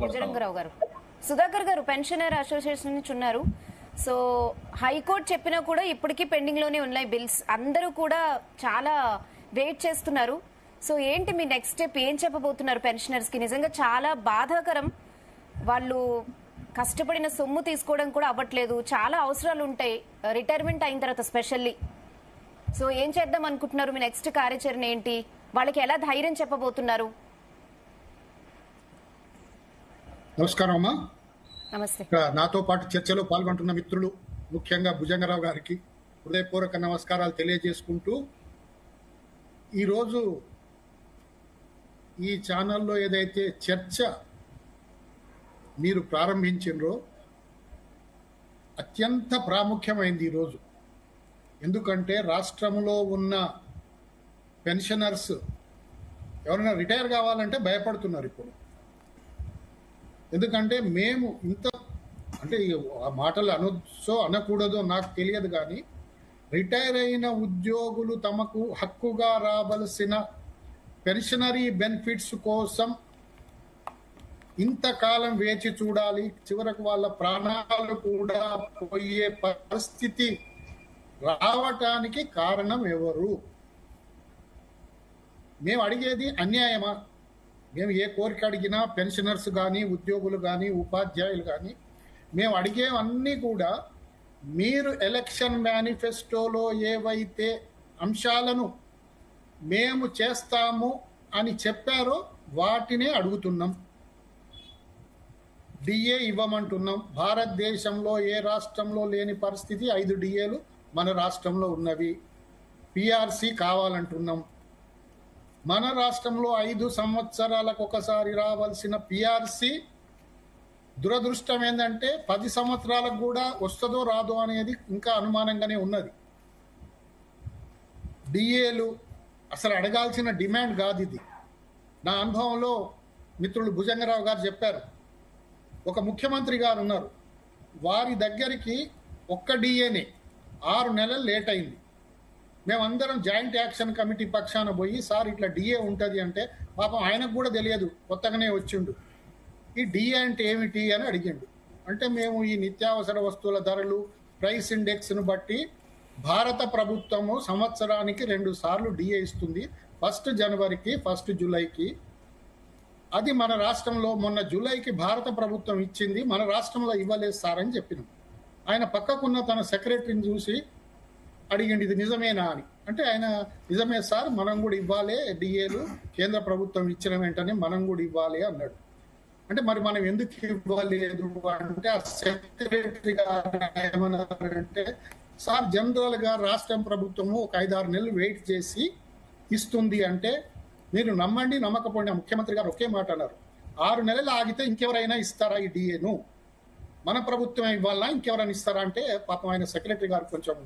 భుజరంగరావు గారు. సుధాకర్ గారు pensioner association నుంచి ఉన్నారు. సో హైకోర్టు చెప్పినా కూడా ఇప్పటికీ పెండింగ్ లోనే ఉన్నాయి బిల్స్. అందరూ కూడా చాలా వెయిట్ చేస్తున్నారు. సో ఏంటి మీ నెక్స్ట్ స్టెప్, ఏం చెప్పబోతున్నారు పెన్షనర్స్ కి? నిజంగా చాలా బాధాకరం. వాళ్ళు కష్టపడిన సొమ్ము తీసుకోవడం కూడా అవ్వట్లేదు. చాలా అవసరాలు ఉంటాయి రిటైర్మెంట్ అయిన తర్వాత స్పెషల్లీ. సో ఏం చేద్దాం అనుకుంటున్నారు? మీ నెక్స్ట్ కార్యాచరణ ఏంటి? వాళ్ళకి ఎలా ధైర్యం చెప్పబోతున్నారు? నమస్కారం అమ్మా. నమస్తే. నాతో పాటు చర్చలో పాల్గొంటున్న మిత్రులు, ముఖ్యంగా భుజంగరావు గారికి హృదయపూర్వక నమస్కారాలు తెలియజేసుకుంటూ, ఈరోజు ఈ ఛానల్లో ఏదైతే చర్చ మీరు ప్రారంభించినరో అత్యంత ప్రాముఖ్యమైంది ఈరోజు. ఎందుకంటే రాష్ట్రంలో ఉన్న పెన్షనర్స్ ఎవరైనా రిటైర్ కావాలంటే భయపడుతున్నారు ఇప్పుడు. ఎందుకంటే మేము ఇంత అంటే ఆ మాటలు అనొచ్చో అనకూడదో నాకు తెలియదు, కానీ రిటైర్ అయిన ఉద్యోగులు తమకు హక్కుగా రావలసిన పెన్షనరీ బెనిఫిట్స్ కోసం ఇంతకాలం వేచి చూడాలి, చివరకు వాళ్ళ ప్రాణాలు కూడా పోయే పరిస్థితి రావటానికి కారణం ఎవరు? మేము అడిగేది అన్యాయమా? మేము ఏ కోరిక అడిగినా పెన్షనర్స్ కానీ, ఉద్యోగులు కానీ, ఉపాధ్యాయులు కానీ, మేము అడిగేవన్నీ కూడా మీరు ఎలక్షన్ మేనిఫెస్టోలో ఏవైతే అంశాలను మేము చేస్తాము అని చెప్పారో వాటినే అడుగుతున్నాం. డిఏ ఇవ్వమంటున్నాం. భారతదేశంలో ఏ రాష్ట్రంలో లేని పరిస్థితి 5 డిఏలు మన రాష్ట్రంలో ఉన్నవి. పిఆర్సి కావాలంటున్నాం. మన రాష్ట్రంలో 5 సంవత్సరాలకు ఒకసారి రావాల్సిన పిఆర్సి దురదృష్టం ఏంటంటే 10 సంవత్సరాలకు కూడా వస్తుందో రాదో అనేది ఇంకా అనుమానంగానే ఉన్నది. డిఏలు అసలు అడగాల్సిన డిమాండ్ కాదు ఇది. నా అనుభవంలో మిత్రులు భుజంగరావు గారు చెప్పారు, ఒక ముఖ్యమంత్రి గారు ఉన్నారు, వారి దగ్గరికి ఒక్క డిఏనే 6 నెలలు లేట్ అయింది. మేమందరం జాయింట్ యాక్షన్ కమిటీ పక్షాన పోయి, సార్ ఇట్లా డిఏ ఉంటుంది అంటే, పాపం ఆయనకు కూడా తెలియదు, కొత్తగానే వచ్చిండు. ఈ డిఏ అంటే ఏమిటి అని అడిగిండు. అంటే మేము ఈ నిత్యావసర వస్తువుల ధరలు ప్రైస్ ఇండెక్స్ను బట్టి భారత ప్రభుత్వము సంవత్సరానికి 2 సార్లు డిఏ ఇస్తుంది, 1 జనవరికి 1 జూలైకి. అది మన రాష్ట్రంలో మొన్న జూలైకి భారత ప్రభుత్వం ఇచ్చింది, మన రాష్ట్రంలో ఇవ్వలేదు సార్ అని చెప్పినాం. ఆయన పక్కకున్న తన సెక్రటరీని చూసి అడిగిండి, ఇది నిజమేనా అని. అంటే ఆయన నిజమే సార్, మనం కూడా ఇవ్వాలి డిఏలు, కేంద్ర ప్రభుత్వం ఇచ్చిన వెంటనే మనం కూడా ఇవ్వాలి అన్నాడు. అంటే మరి మనం ఎందుకు ఇవ్వలేదు అంటే, ఆ సెక్రటరీ గారు ఏమన్నారంటే, సార్ జనరల్ గా రాష్ట్రం ప్రభుత్వము ఒక 5-6 నెలలు వెయిట్ చేసి ఇస్తుంది అంటే, మీరు నమ్మండి నమ్మకపోండి, ముఖ్యమంత్రి గారు ఒకే మాట అన్నారు, 6 నెలలు ఆగితే ఇంకెవరైనా ఇస్తారా ఈ డిఏను? మన ప్రభుత్వం ఇవ్వాలా ఇంకెవరైనా ఇస్తారా అంటే, పాపం ఆయన సెక్రటరీ గారు కొంచెం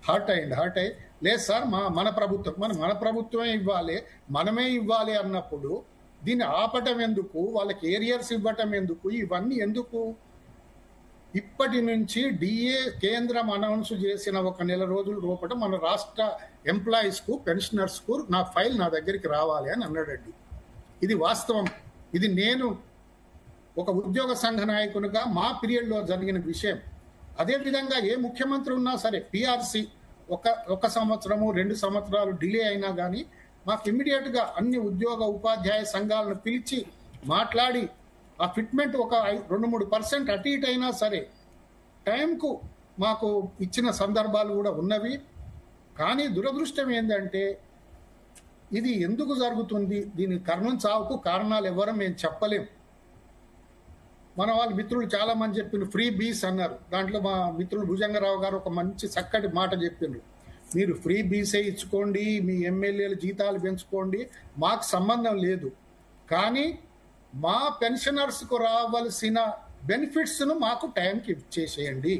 హర్ట్ అయ్యి, లేదు సార్ మన ప్రభుత్వమే ఇవ్వాలి, మనమే ఇవ్వాలి అన్నప్పుడు దీన్ని ఆపటం ఎందుకు, వాళ్ళకి ఏరియర్స్ ఇవ్వటం ఎందుకు, ఇవన్నీ ఎందుకు? ఇప్పటి నుంచి డిఏ కేంద్రం అనౌన్స్ చేసిన 1 నెల రోజుల లోపల మన రాష్ట్ర ఎంప్లాయీస్ కు, పెన్షనర్స్ కు నా ఫైల్ నా దగ్గరికి రావాలి అని అన్నాడండి. ఇది వాస్తవం. ఇది నేను ఒక ఉద్యోగ సంఘ నాయకునిగా మా పీరియడ్లో జరిగిన విషయం. అదేవిధంగా ఏ ముఖ్యమంత్రి ఉన్నా సరే పిఆర్సి ఒక సంవత్సరము 2 సంవత్సరాలు డిలే అయినా కానీ మాకు ఇమ్మీడియట్ గా అన్ని ఉద్యోగ ఉపాధ్యాయ సంఘాలను పిలిచి మాట్లాడి ఆ ఫిట్మెంట్ ఒక 2-3% అటు ఇటు అయినా సరే టైంకు మాకు ఇచ్చిన సందర్భాలు కూడా ఉన్నవి. కానీ దురదృష్టం ఏంటంటే, ఇది ఎందుకు జరుగుతుంది, దీని కర్మం చావుకు కారణాలు ఎవరో మేము చెప్పలేం. మన వాళ్ళ మిత్రులు చాలా మంది చెప్పిండ్రు, ఫ్రీ బీస్ అన్నారు. దాంట్లో మా మిత్రులు భుజంగరావు గారు ఒక మంచి చక్కటి మాట చెప్పిండ్రు, మీరు ఫ్రీ బీసే ఇచ్చుకోండి, మీ ఎమ్మెల్యేల జీతాలు పెంచుకోండి, మాకు సంబంధం లేదు, కానీ మా పెన్షనర్స్కు రావాల్సిన బెనిఫిట్స్ను మాకు టైంకి ఇచ్చేసేయండి.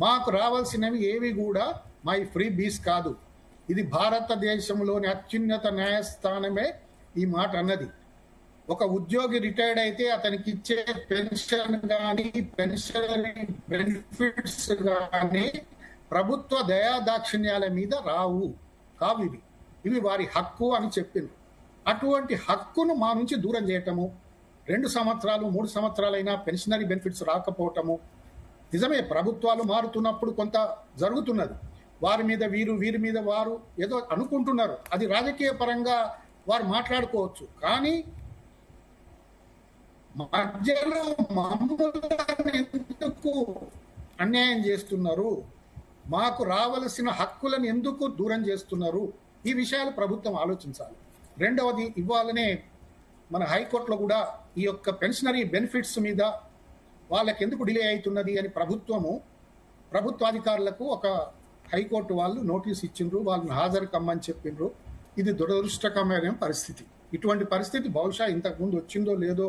మాకు రావాల్సినవి ఏవి కూడా మా ఫ్రీ బీస్ కాదు. ఇది భారతదేశంలోని అత్యున్నత న్యాయస్థానమే ఈ మాట అన్నది. ఒక ఉద్యోగి రిటైర్డ్ అయితే అతనికి ఇచ్చే పెన్షన్ కానీ, పెన్షనరీ బెనిఫిట్స్ కానీ ప్రభుత్వ దయాదాక్షిణ్యాల మీద కావు. ఇవి వారి హక్కు అని చెప్పింది. అటువంటి హక్కును మా నుంచి దూరం చేయటము, 2 సంవత్సరాలు 3 సంవత్సరాలైనా పెన్షనరీ బెనిఫిట్స్ రాకపోవటము నిజమే. ప్రభుత్వాలు మారుతున్నప్పుడు కొంత జరుగుతున్నది. వారి మీద వీరి మీద వారు ఏదో అనుకుంటున్నారు. అది రాజకీయ పరంగా వారు మాట్లాడుకోవచ్చు. కానీ మధ్యలో మమ్మల్ని ఎందుకు అన్యాయం చేస్తున్నారు, మాకు రావలసిన హక్కులను ఎందుకు దూరం చేస్తున్నారు, ఈ విషయాలు ప్రభుత్వం ఆలోచించాలి. రెండవది, ఇవ్వాలనే మన హైకోర్టులో కూడా ఈ యొక్క పెన్షనరీ బెనిఫిట్స్ మీద వాళ్ళకి ఎందుకు డిలే అవుతున్నది అని ప్రభుత్వాధికారులకు ఒక హైకోర్టు వాళ్ళు నోటీస్ ఇచ్చిండ్రు, వాళ్ళని హాజరు కమ్మని చెప్పిండ్రు. ఇది దురదృష్టకరమైన పరిస్థితి. ఇటువంటి పరిస్థితి బహుశా ఇంతకుముందు వచ్చిందో లేదో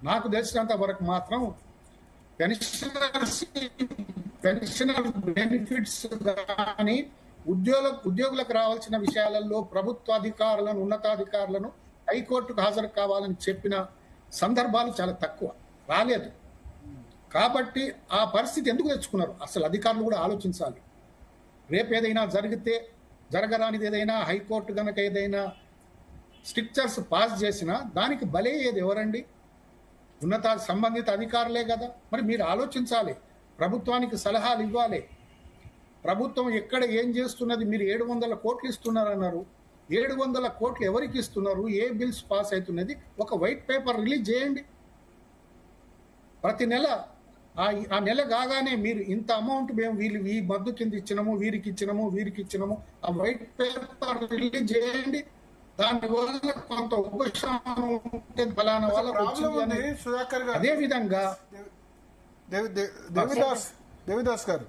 నాకు తెలిసినంత వరకు మాత్రం పెన్షనర్ బెనిఫిట్స్ కానీ ఉద్యోగులకు రావాల్సిన విషయాలలో ప్రభుత్వాధికారులను ఉన్నతాధికారులను హైకోర్టుకు హాజరు కావాలని చెప్పిన సందర్భాలు చాలా తక్కువ, రాలేదు. కాబట్టి ఆ పరిస్థితి ఎందుకు తెచ్చుకున్నారు అసలు అధికారులు కూడా ఆలోచించాలి. రేపు ఏదైనా జరగరానిది ఏదైనా హైకోర్టు కనుక ఏదైనా స్ట్రిక్చర్స్ పాస్ చేసినా దానికి బలయ్యేది ఎవరండి? సంబంధిత అధికారులే కదా. మరి మీరు ఆలోచించాలి, ప్రభుత్వానికి సలహాలు ఇవ్వాలి. ప్రభుత్వం ఎక్కడ ఏం చేస్తున్నది? మీరు 700 కోట్లు ఇస్తున్నారన్నారు. 700 కోట్లు ఎవరికి ఇస్తున్నారు, ఏ బిల్స్ పాస్ అవుతున్నది, ఒక వైట్ పేపర్ రిలీజ్ చేయండి. ప్రతి నెల ఆ నెల కాగానే మీరు ఇంత అమౌంట్ మేము ఈ మద్దు కింద ఇచ్చినాము, వీరికి ఇచ్చినాము, ఆ వైట్ పేపర్ రిలీజ్ చేయండి. దానివల్ల కొంత ఉపశమనం ఉంటే ఫలానా వాళ్ళకు వచ్చింది. అదే విధంగా దేవిదాస్ గారు